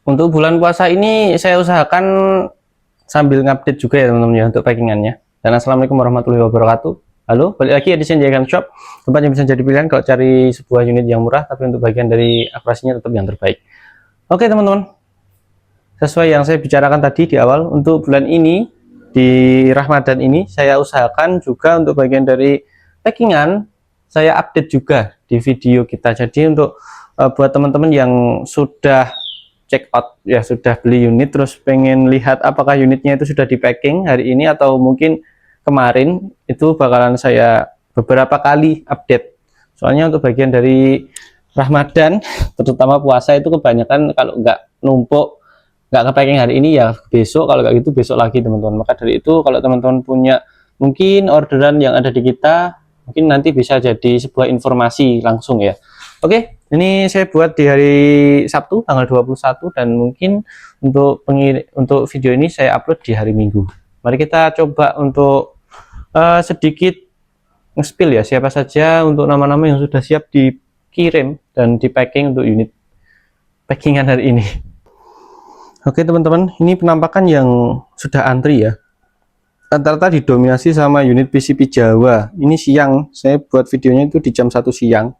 Untuk bulan puasa ini saya usahakan sambil ngupdate juga ya teman-teman ya untuk packingannya. Dan assalamualaikum warahmatullahi wabarakatuh. Halo, balik lagi ya di Senjakan Shop, tempat yang bisa jadi pilihan kalau cari sebuah unit yang murah tapi untuk bagian dari akurasinya tetap yang terbaik. Oke teman-teman, sesuai yang saya bicarakan tadi di awal, untuk bulan ini di Ramadan ini saya usahakan juga untuk bagian dari packingan saya update juga di video kita. Jadi untuk buat teman-teman yang sudah check out ya, sudah beli unit terus pengen lihat apakah unitnya itu sudah di packing hari ini atau mungkin kemarin, itu bakalan saya beberapa kali update. Soalnya untuk bagian dari Ramadan terutama puasa itu kebanyakan kalau nggak numpuk, nggak ke packing hari ini ya besok, kalau nggak gitu besok lagi teman-teman. Maka dari itu kalau teman-teman punya mungkin orderan yang ada di kita, mungkin nanti bisa jadi sebuah informasi langsung ya. Oke, ini saya buat di hari Sabtu tanggal 21 dan mungkin untuk video ini saya upload di hari Minggu. Mari kita coba untuk sedikit nge-spill ya siapa saja untuk nama-nama yang sudah siap dikirim dan di packing untuk unit packingan hari ini. Oke teman-teman, ini penampakan yang sudah antri ya. Rata-rata didominasi sama unit PCB Jawa. Ini siang, saya buat videonya itu di jam 1 siang.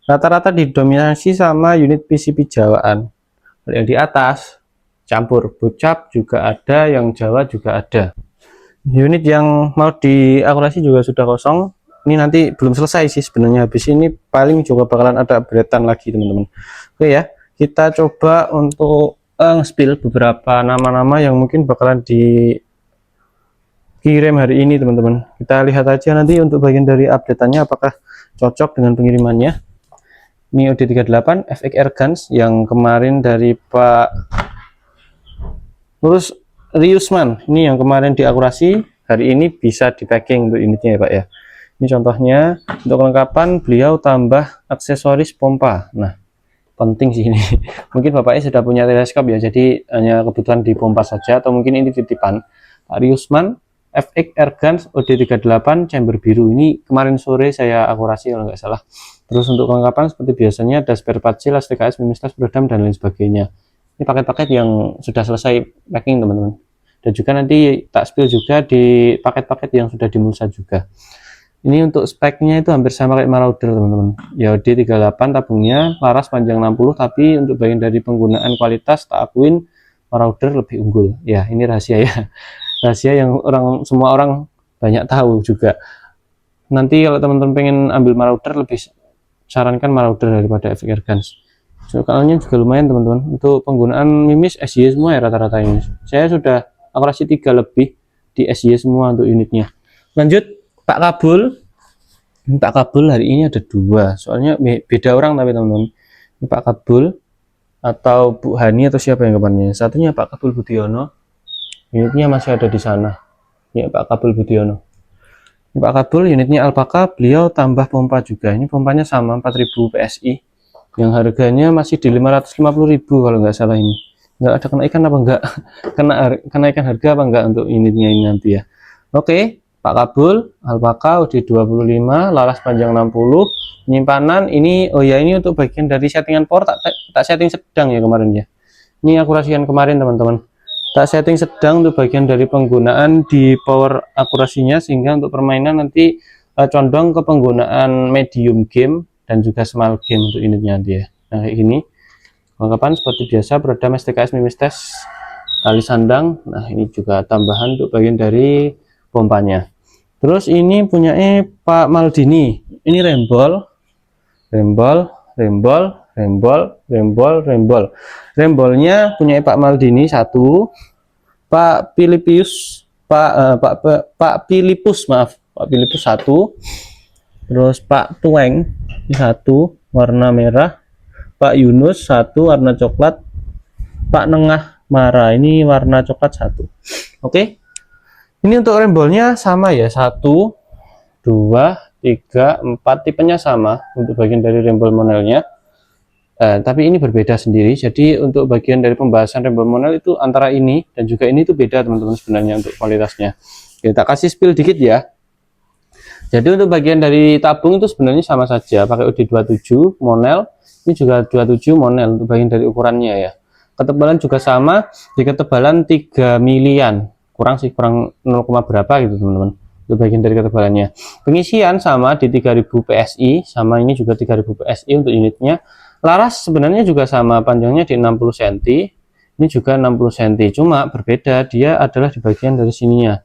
Rata-rata didominasi sama unit PCB Jawaan. Yang di atas campur bocap juga ada, yang Jawa juga ada. Unit yang mau diakurasi juga sudah kosong. Ini nanti belum selesai sih sebenarnya, habis ini paling juga bakalan ada updatean lagi teman-teman. Oke ya, kita coba untuk spill beberapa nama-nama yang mungkin bakalan dikirim hari ini teman-teman. Kita lihat aja nanti untuk bagian dari updateannya apakah cocok dengan pengirimannya. Ini OD38 FX Airguns yang kemarin dari Pak terus Riusman, ini yang kemarin diakurasi, hari ini bisa di packing untuk unitnya ya Pak ya. Ini contohnya untuk kelengkapan beliau tambah aksesoris pompa. Nah penting sih ini mungkin bapaknya sudah punya teleskop ya, jadi hanya kebutuhan dipompa saja, atau mungkin ini titipan Pak Riusman FX Airguns OD38 chamber biru. Ini kemarin sore saya akurasi kalau nggak salah. Terus untuk kelengkapan seperti biasanya ada spare part seal, STKS, mimitas, peredam dan lain sebagainya. Ini paket-paket yang sudah selesai packing teman-teman. Dan juga nanti tak spill juga di paket-paket yang sudah dimulsa juga. Ini untuk speknya itu hampir sama kayak Marauder teman-teman. Ya D38 tabungnya, laras panjang 60, tapi untuk bagian dari penggunaan kualitas tak akuin Marauder lebih unggul. Ya ini rahasia ya. Rahasia yang semua orang banyak tahu juga. Nanti kalau teman-teman pengen ambil Marauder, lebih sarankan Marauder daripada FX Airguns. Soalnya juga lumayan teman-teman. Untuk penggunaan mimis SY semua ya rata-rata ini. Saya sudah akurasi 3 lebih di SY semua untuk unitnya. Lanjut Pak Kabul. Pak Kabul hari ini ada 2. Soalnya beda orang tapi teman-teman. Ini Pak Kabul atau Bu Hani atau siapa yang kemarinnya. Satunya Pak Kabul Budiono. Unitnya masih ada di sana. Ya Pak Kabul Budiono. Pak Kabul unitnya Alpaka, beliau tambah pompa juga. Ini pompanya sama 4000 PSI yang harganya masih di 550.000 kalau nggak salah. Ini nggak ada kenaikan apa enggak, kenaikan harga apa enggak untuk unitnya ini nanti ya. Oke, Pak Kabul Alpaka UD25 laras panjang 60, penyimpanan ini oh ya, ini untuk bagian dari settingan power tak setting sedang ya kemarin ya. Ini akurasian kemarin teman-teman, tak setting sedang untuk bagian dari penggunaan di power akurasinya, sehingga untuk permainan nanti condong ke penggunaan medium game dan juga small game untuk unitnya nanti ya. Nah kayak gini kelengkapan seperti biasa, peredam STKS, mimites, tali sandang. Nah ini juga tambahan untuk bagian dari pompanya. Terus ini punya Pak Maldini, ini rembol rembolnya punya Pak Maldini 1, Pak Filipus, Pak Filipus 1, terus Pak Tueng ini 1 warna merah, Pak Yunus 1 warna coklat, Pak Nengah Mara ini warna coklat 1. Oke, ini untuk rembolnya sama ya, 1 2 3 4, tipenya sama untuk bagian dari rembol monelnya. Tapi ini berbeda sendiri. Jadi untuk bagian dari pembahasan rembol monel itu antara ini dan juga ini itu beda teman-teman sebenarnya untuk kualitasnya. Kita kasih spill dikit ya. Jadi untuk bagian dari tabung itu sebenarnya sama saja, pakai OD27 monel, ini juga 27 monel untuk bagian dari ukurannya ya. Ketebalan juga sama di ketebalan 3 milian, kurang sih, kurang 0, berapa gitu teman-teman. Itu bagian dari ketebalannya. Pengisian sama di 3000 PSI, sama ini juga 3000 PSI untuk unitnya. Laras sebenarnya juga sama, panjangnya di 60 cm, ini juga 60 cm, cuma berbeda dia adalah di bagian dari sininya,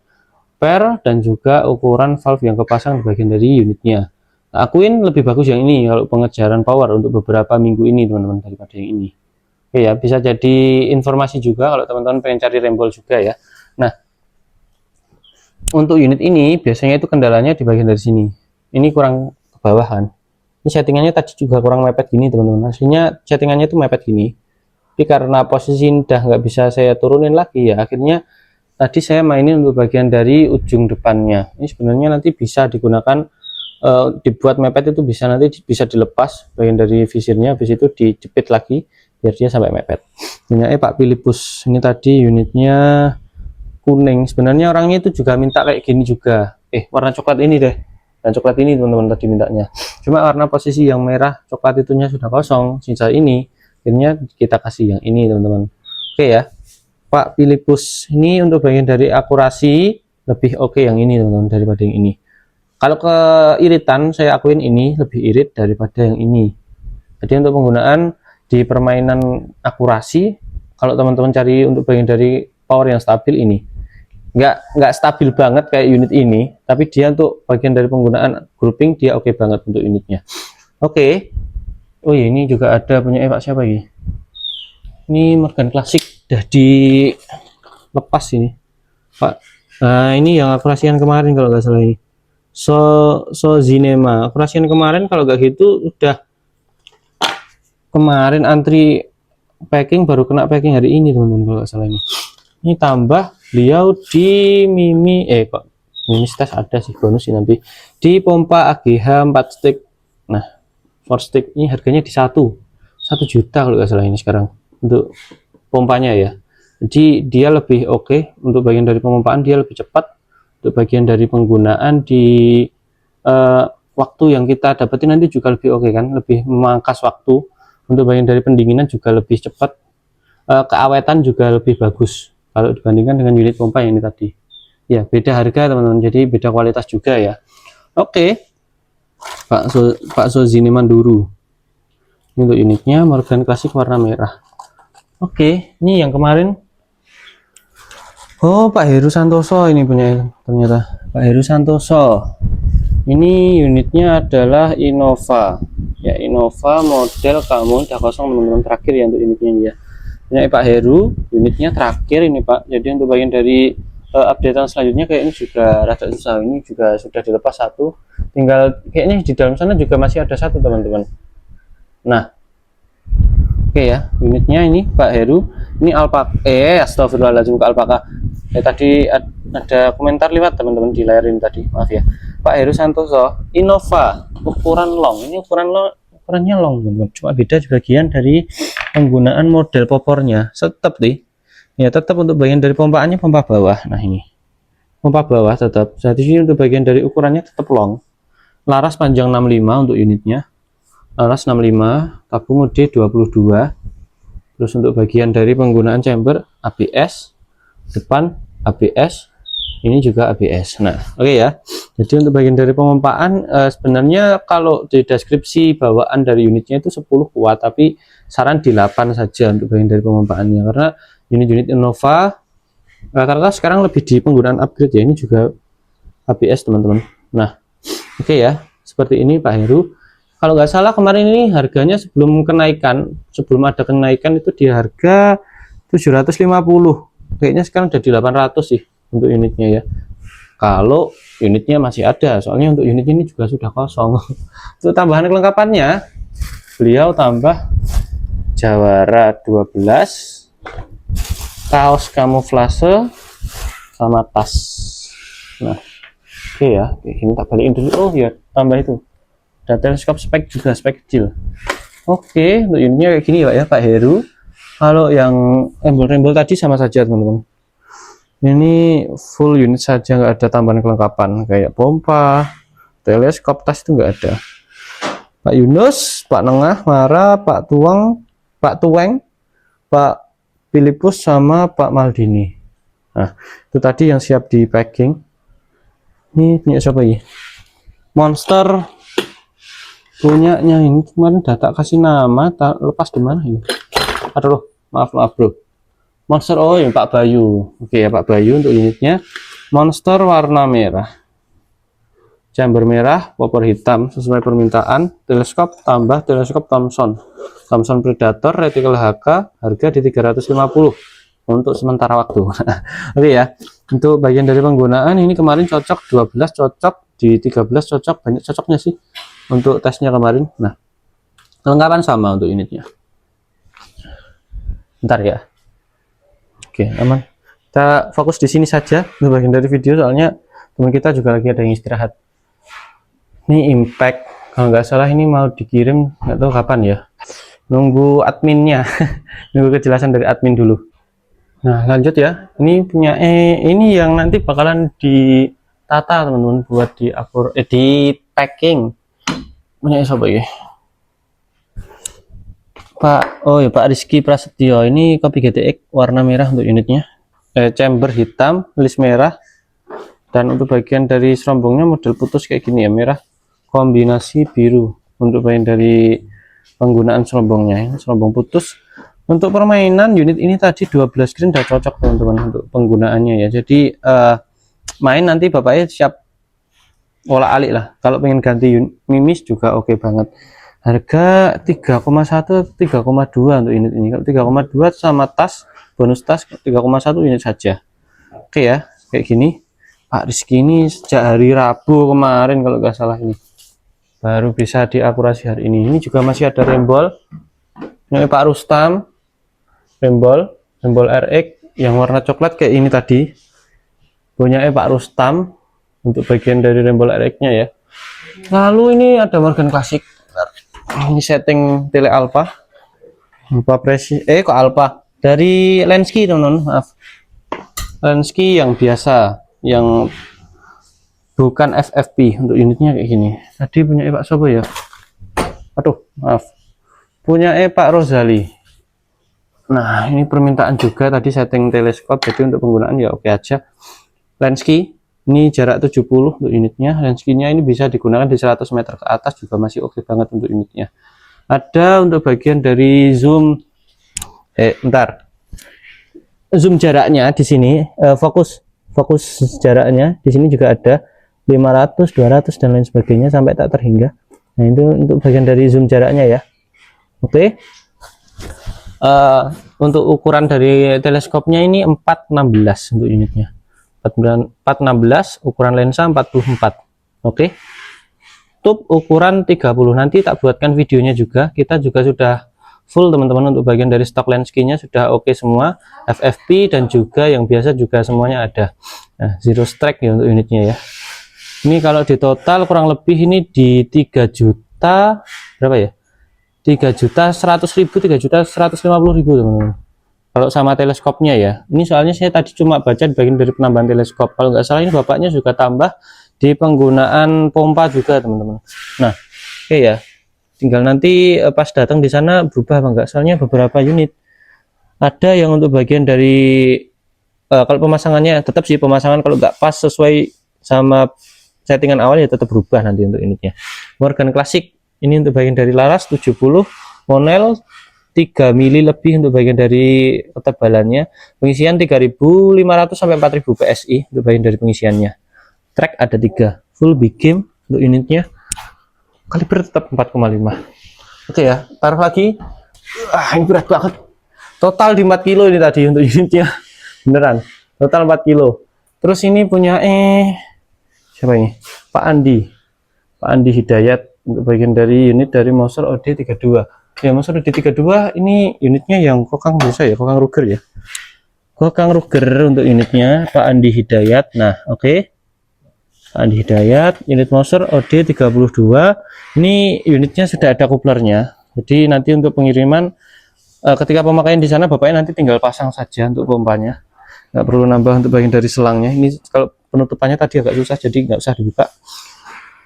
per dan juga ukuran valve yang kepasang di bagian dari unitnya. Nah, akuin lebih bagus yang ini kalau pengejaran power untuk beberapa minggu ini teman-teman daripada yang ini. Oke ya, bisa jadi informasi juga kalau teman-teman pengen cari rembol juga ya. Nah, untuk unit ini biasanya itu kendalanya di bagian dari sini. Ini kurang ke bawahan. Ini settingannya tadi juga kurang mepet gini teman-teman. Aslinya settingannya itu mepet gini. Tapi karena posisi udah nggak bisa saya turunin lagi ya, akhirnya tadi saya mainin untuk bagian dari ujung depannya. Ini sebenarnya nanti bisa digunakan, dibuat mepet itu bisa, nanti bisa dilepas bagian dari visirnya, habis itu dijepit lagi biar dia sampai mepet. Punya Pak Philippus ini tadi unitnya kuning. Sebenarnya orangnya itu juga minta kayak gini juga, warna coklat ini deh, dan coklat ini teman-teman tadi mintanya. Cuma karena posisi yang merah coklat itunya sudah kosong, sisa ini akhirnya kita kasih yang ini teman-teman. Oke ya Pak Philippus, ini untuk bagian dari akurasi lebih oke yang ini teman-teman daripada yang ini. Kalau keiritan saya akuin ini lebih irit daripada yang ini. Jadi untuk penggunaan di permainan akurasi, kalau teman-teman cari untuk bagian dari power yang stabil ini, nggak stabil banget kayak unit ini, tapi dia untuk bagian dari penggunaan grouping dia oke banget untuk unitnya. Oke. Oh iya, ini juga ada punya Pak siapa ini? Ini Morgan Classic, udah dilepas ini Pak. Nah ini yang akurasian kemarin kalau nggak salah ini. So Zinema akurasian kemarin, kalau nggak gitu udah kemarin antri packing, baru kena packing hari ini teman-teman kalau nggak salah ini. Ini tambah beliau di Mimi kok Mimi Stas ada sih bonus sih nanti di pompa AGH 4 stick. Nah 4 stick ini harganya di 1 juta kalau nggak salah ini sekarang untuk pompanya ya. Jadi dia lebih oke untuk bagian dari pemompaan, dia lebih cepat. Untuk bagian dari penggunaan di waktu yang kita dapetin nanti juga lebih oke kan, lebih memangkas waktu. Untuk bagian dari pendinginan juga lebih cepat, keawetan juga lebih bagus kalau dibandingkan dengan unit pompa yang ini tadi ya. Beda harga teman-teman, jadi beda kualitas juga ya. Oke Pak Sozini Manduru, ini untuk unitnya Morgan Classic warna merah. Oke, ini yang kemarin, oh Pak Heru Santoso ini punya ternyata. Pak Heru Santoso ini unitnya adalah Innova ya, Innova model kamu udah kosong teman-teman, terakhir ya untuk unitnya ya. Punya Pak Heru, unitnya terakhir ini Pak. Jadi untuk bagian dari updatean selanjutnya kayak ini juga rada susah. Ini juga sudah dilepas satu, tinggal kayaknya di dalam sana juga masih ada satu teman-teman. Nah oke ya, unitnya ini Pak Heru, ini Alpaka, astagfirullahaladzim, ke Alpaka. Tadi ada komentar lewat teman-teman di layar ini tadi, maaf ya. Pak Heru Santoso, Innova, ukuran long, ini ukurannya long teman-teman. Cuma beda di bagian dari penggunaan model popornya, tetap nih. Ya tetap untuk bagian dari pompaannya pompa bawah. Nah ini pompa bawah tetap. Jadi ini untuk bagian dari ukurannya tetap long. Laras panjang 65 untuk unitnya. Laras 65, tabung mode 22. Terus untuk bagian dari penggunaan chamber ABS, depan ABS, ini juga ABS. Nah oke ya. Jadi untuk bagian dari pemompaan, sebenarnya kalau di deskripsi bawaan dari unitnya itu 10 kuat, tapi saran di 8 saja untuk bagian dari pemompaannya, karena unit-unit Innova rata-rata sekarang lebih di penggunaan upgrade ya. Ini juga ABS teman-teman. Nah oke ya, seperti ini Pak Heru. Kalau nggak salah kemarin ini harganya sebelum ada kenaikan itu di harga 750, kayaknya sekarang udah di 800 sih untuk unitnya ya, kalau unitnya masih ada. Soalnya untuk unit ini juga sudah kosong. Untuk tambahan kelengkapannya, beliau tambah jawara 12, kaos kamuflase, sama tas. Nah oke ya, kayak gini tak balikin dulu. Oh ya, tambah itu ada teleskop spek juga, spek kecil. Oke, untuk unitnya kayak gini ya Pak Heru. Kalau yang embel-embel tadi sama saja teman-teman, ini full unit saja, nggak ada tambahan kelengkapan kayak pompa, teleskop, tas itu nggak ada. Pak Yunus, Pak Nengah, Mara, Pak Tuweng, Pak Filipus sama Pak Maldini. Nah, itu tadi yang siap di packing. Ini punya siapa ya? Monster punyanya ini kemarin udah tak kasih nama, tak lepas di mana ini? Aduh, maaf bro. Monster, oh ini Pak Bayu. Oke ya Pak Bayu untuk unitnya. Monster warna merah, chamber merah, popor hitam sesuai permintaan. Teleskop tambah teleskop Thomson Predator reticle HK, harga di 350 untuk sementara waktu. Oke ya, untuk bagian dari penggunaan ini kemarin cocok 12, cocok di 13, cocok, banyak cocoknya sih untuk tesnya kemarin. Nah, kelengkapan sama untuk unitnya. Bentar ya. Oke, aman. Kita fokus di sini saja untuk bagian dari video, soalnya teman kita juga lagi ada yang istirahat. Ini impact, kalau nggak salah ini mau dikirim, nggak tahu kapan ya. Nunggu adminnya, nunggu kejelasan dari admin dulu. Nah lanjut ya, ini punya ini yang nanti bakalan ditata teman-teman buat di packing. Punya siapa ya? Pak Rizky Prasetyo. Ini kopi GTX warna merah untuk unitnya, chamber hitam, list merah, dan untuk bagian dari serombongnya model putus kayak gini ya, merah kombinasi biru untuk bagian dari penggunaan serombongnya. Ini serombong putus. Untuk permainan unit ini tadi 12 green udah cocok teman-teman untuk penggunaannya ya. Jadi main nanti bapaknya siap olah alik lah. Kalau pengen ganti mimis juga oke banget. Harga 3,1 3,2 untuk unit ini. Kalau 3,2 sama tas, bonus tas 3,1 unit saja. Oke ya, kayak gini. Pak Rizky ini sejak hari Rabu kemarin kalau nggak salah ini baru bisa diakurasi hari ini. Ini juga masih ada rembol. Ini Pak Rustam, rembol RX yang warna coklat kayak ini tadi. Punya Pak Rustam untuk bagian dari rembol RX-nya ya. Lalu ini ada Morgan Classic. Ini setting tele alpha. Kok alpha? Dari Lenski teman-teman, maaf. Lenski yang biasa, yang bukan FFP untuk unitnya kayak gini. Tadi punya Pak Sobo ya. Aduh, maaf. Punya Pak Rozali. Nah, ini permintaan juga tadi setting teleskop, jadi untuk penggunaan ya oke aja. Lenski, ini jarak 70 untuk unitnya. Lenskinya ini bisa digunakan di 100 meter ke atas juga masih oke banget untuk unitnya. Ada untuk bagian dari zoom, zoom jaraknya di sini, fokus jaraknya di sini juga ada 500, 200 dan lain sebagainya sampai tak terhingga. Nah, itu untuk bagian dari zoom jaraknya ya. Oke. Untuk ukuran dari teleskopnya ini 416 untuk unitnya. 416, ukuran lensa 44. Oke. Tube ukuran 30. Nanti tak buatkan videonya juga. Kita juga sudah full teman-teman untuk bagian dari stok Lenski-nya sudah oke semua. FFP dan juga yang biasa juga semuanya ada. Nah, zero strike ya untuk unitnya ya. Ini kalau di total kurang lebih ini di 3 juta berapa ya? 3.100.000, 3.150.000 teman-teman. Kalau sama teleskopnya ya. Ini soalnya saya tadi cuma baca di bagian dari penambahan teleskop. Kalau nggak salah ini bapaknya juga tambah di penggunaan pompa juga teman-teman. Nah, oke ya. Tinggal nanti pas datang di sana berubah apa enggak. Soalnya beberapa unit ada yang untuk bagian dari kalau pemasangannya tetap sih pemasangan kalau nggak pas sesuai sama settingan awal ya tetap berubah nanti untuk unitnya. Morgan Classic. Ini untuk bagian dari laras 70, monel 3 mili lebih untuk bagian dari ketebalannya. Pengisian 3.500 sampai 4.000 PSI untuk bagian dari pengisiannya. Track ada 3, full big game untuk unitnya. Kaliber tetap 4,5. Oke ya, taruh lagi. Ini berat banget. Total di 4 kilo ini tadi untuk unitnya. Beneran, total 4 kilo. Terus ini punya siapa ini? Pak Andi Hidayat. Untuk bagian dari unit dari Moser OD32 ya. Moser OD32 ini unitnya yang kokang biasa ya, kokang Ruger ya, kokang Ruger untuk unitnya Pak Andi Hidayat. Nah oke. Pak Andi Hidayat, unit Moser OD32 ini unitnya sudah ada kuplernya, jadi nanti untuk pengiriman ketika pemakaian di sana bapaknya nanti tinggal pasang saja untuk pompanya, nggak perlu nambah untuk bagian dari selangnya. Ini kalau penutupannya tadi agak susah jadi nggak usah dibuka.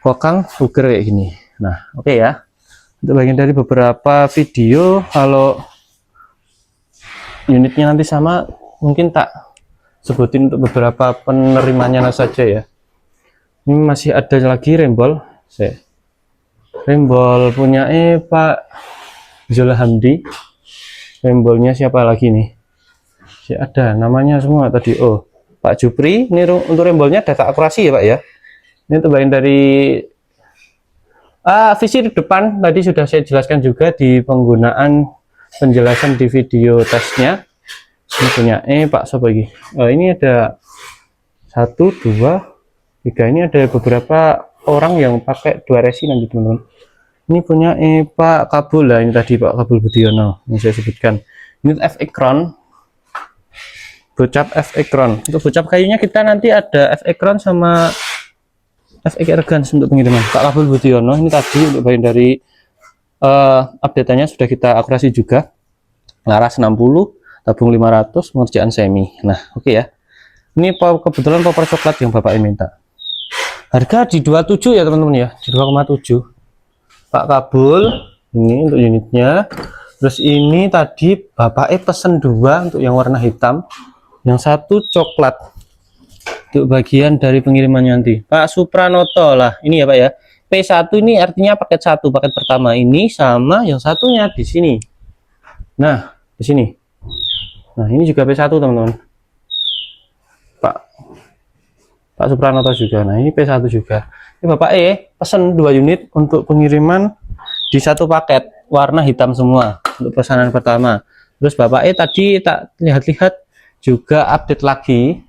Kokang Ruger kayak gini. Nah oke ya, untuk bagian dari beberapa video kalau unitnya nanti sama, mungkin tak sebutin untuk beberapa penerimanya saja ya. Ini masih ada lagi rembol, rembol punya Pak Zul Hamdi. Rembolnya siapa lagi nih? Ada namanya semua tadi. Oh, Pak Jupri. Ini untuk rembolnya data akurasi ya Pak ya. Ini untuk bagian dari visi depan tadi sudah saya jelaskan juga di penggunaan penjelasan di video tesnya. Ini punya Pak siapa lagi? Ini ada 1, 2, 3. Ini ada beberapa orang yang pakai 2 resi nanti teman-teman. Ini punya Pak Kabul lah, ini tadi Pak Kabul Budiono yang saya sebutkan. Ini F Ekron, bocap F Ekron. Untuk bocap kayunya kita nanti ada F Ekron sama F Ergans untuk pengiriman. Pak Kabul Budiono ini tadi untuk bagian dari update-nya sudah kita akurasi juga. Laras 60, tabung 500, pengerjaan semi. Nah, oke ya. Ini kebetulan popor coklat yang Bapak minta. Harga di 27 ya teman-teman ya, di 2,7. Pak Kabul ini untuk unitnya. Terus ini tadi Bapak pesen 2 untuk yang warna hitam, yang 1 coklat untuk bagian dari pengiriman nanti. Pak Supranoto lah ini ya Pak ya. P1 ini artinya paket 1, paket pertama ini sama yang satunya di sini. Nah, di sini. Nah, ini juga P1 teman-teman. Pak Supranoto juga. Nah, ini P1 juga. Ini Bapak pesan 2 unit untuk pengiriman di 1 paket warna hitam semua untuk pesanan pertama. Terus Bapak tadi tak lihat-lihat juga update lagi,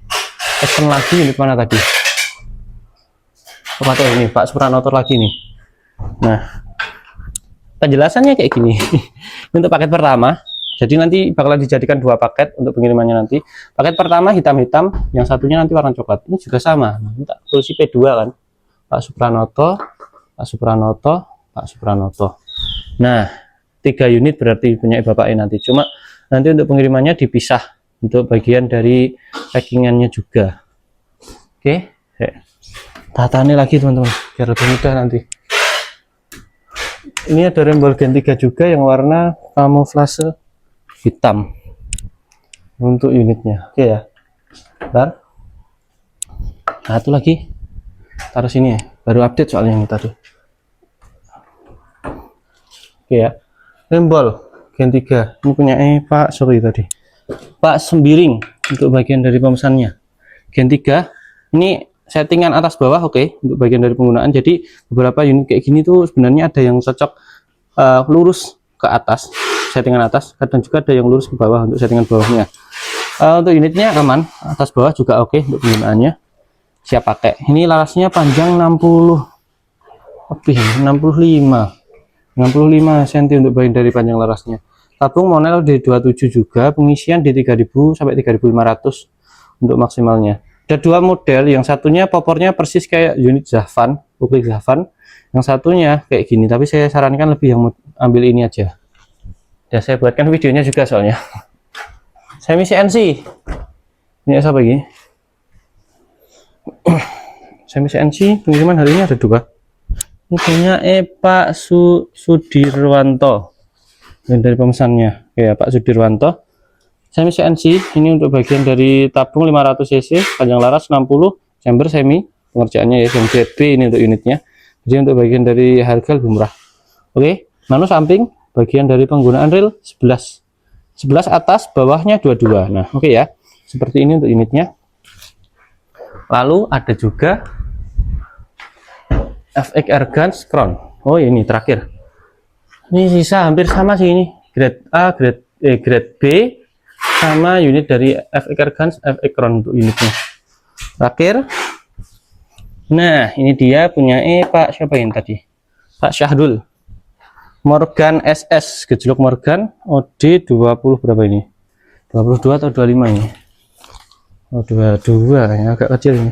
pesan lagi unit mana tadi? Apa tuh ini Pak Supranoto lagi nih. Nah, penjelasannya kayak gini. Untuk paket pertama, jadi nanti bakalan dijadikan 2 paket untuk pengirimannya nanti. Paket pertama hitam-hitam, yang satunya nanti warna coklat. Ini juga sama. Nah, ini tak tulis P2 kan. Pak Supranoto, Pak Supranoto, Pak Supranoto. Nah, 3 unit berarti punya Bapak nanti. Cuma nanti untuk pengirimannya dipisah untuk bagian dari packingannya juga. Oke, tatanya lagi teman-teman, biar lebih mudah nanti. Ini ada rembol Gen 3 juga yang warna kamuflase hitam untuk unitnya. Oke ya. Bentar. Satu lagi. Taruh sini ya. Baru update soalnya ini tadi. Oke ya. Rembol Gen 3. Ini punya Pak sorry tadi. Pak Sembiring untuk bagian dari pemesannya. Gen 3. Ini settingan atas bawah oke, untuk bagian dari penggunaan. Jadi beberapa unit kayak gini tuh sebenarnya ada yang cocok lurus ke atas, settingan atas, kadang juga ada yang lurus ke bawah untuk settingan bawahnya. Untuk unitnya aman, atas bawah juga oke untuk penggunaannya, siap pakai. Ini larasnya panjang 60 lebih 65 cm untuk bagian dari panjang larasnya. Tabung monel di 27 juga, pengisian di 3000 sampai 3500 untuk maksimalnya. Ada 2 model, yang satunya popornya persis kayak unit Zavan, publik Zavan. Yang satunya kayak gini, tapi saya sarankan lebih yang ambil ini aja. Ya saya buatkan videonya juga soalnya. Semi CNC. Ini apa lagi? Semi CNC pengiriman hari ini ada 2. Ini punya Pak Sudirwanto. Dan dari pemesannya, ya Pak Sudirwanto. Semi CNC ini untuk bagian dari tabung 500 cc, panjang laras 60, chamber semi, pengerjaannya ya yang ZB ini untuk unitnya. Jadi untuk bagian dari harga lebih murah. Oke, manu samping, bagian dari penggunaan reel 11 atas, bawahnya 22. Nah, oke ya. Seperti ini untuk unitnya. Lalu ada juga FX Ergans Crown. Oh, ini terakhir. Ini sisa hampir sama sih ini. Grade A, grade B sama unit dari FX Ergans, FX Crown untuk unitnya. Terakhir. Nah, ini dia punya Pak siapa ini tadi? Pak Syahrul. Morgan SS, gejlok Morgan OD 20 berapa ini? 22 atau 25 ini? Oh, 22 kayaknya agak kecil ini.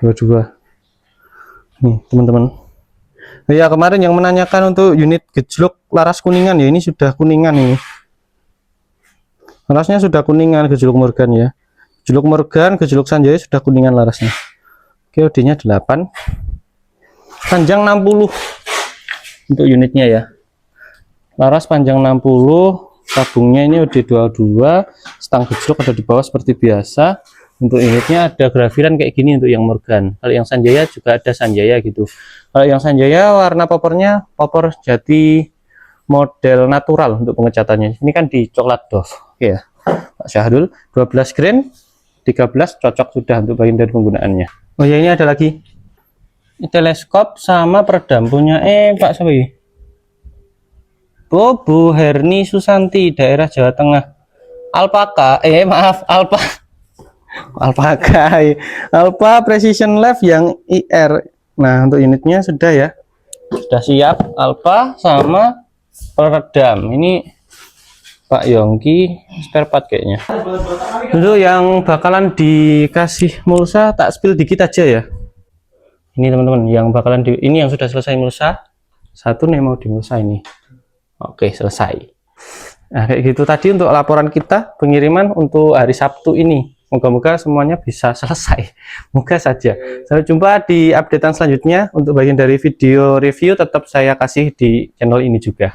22. Nih, teman-teman. Ya, kemarin yang menanyakan untuk unit gejlok laras kuningan ya, ini sudah kuningan ini. Larasnya sudah kuningan gejlok Morgan ya. Gejlok Morgan, gejlok Sanjaya sudah kuningan larasnya. Oke, OD-nya 8. Panjang 60 untuk unitnya ya. Laras panjang 60, tabungnya ini OD22, stang gejrot ada di bawah seperti biasa. Untuk unitnya ada grafiran kayak gini untuk yang Morgan. Kalau yang Sanjaya juga ada Sanjaya gitu. Kalau yang Sanjaya warna poppernya popper jati model natural untuk pengecatannya. Ini kan di coklat doff. Oke ya. Pak Syahrul 12 grain 13 cocok sudah untuk bagian dari penggunaannya. Oh ya, ini ada lagi teleskop sama peredam punya Pak Sawi. Bu Herni Susanti daerah Jawa Tengah. Alpaka maaf Alpha Precision Lab yang IR. Nah, untuk unitnya sudah ya, sudah siap. Alpha sama peredam. Ini Pak Yongki spare part kayaknya. Untuk yang bakalan dikasih mulsa tak spill dikit aja ya. Ini teman-teman yang bakalan ini yang sudah selesai mulsa. Satu nih mau dimulsa ini. Oke, selesai. Nah, kayak gitu tadi untuk laporan kita pengiriman untuk hari Sabtu ini. Moga-moga semuanya bisa selesai. Moga saja. Sampai jumpa di updatean selanjutnya. Untuk bagian dari video review tetap saya kasih di channel ini juga.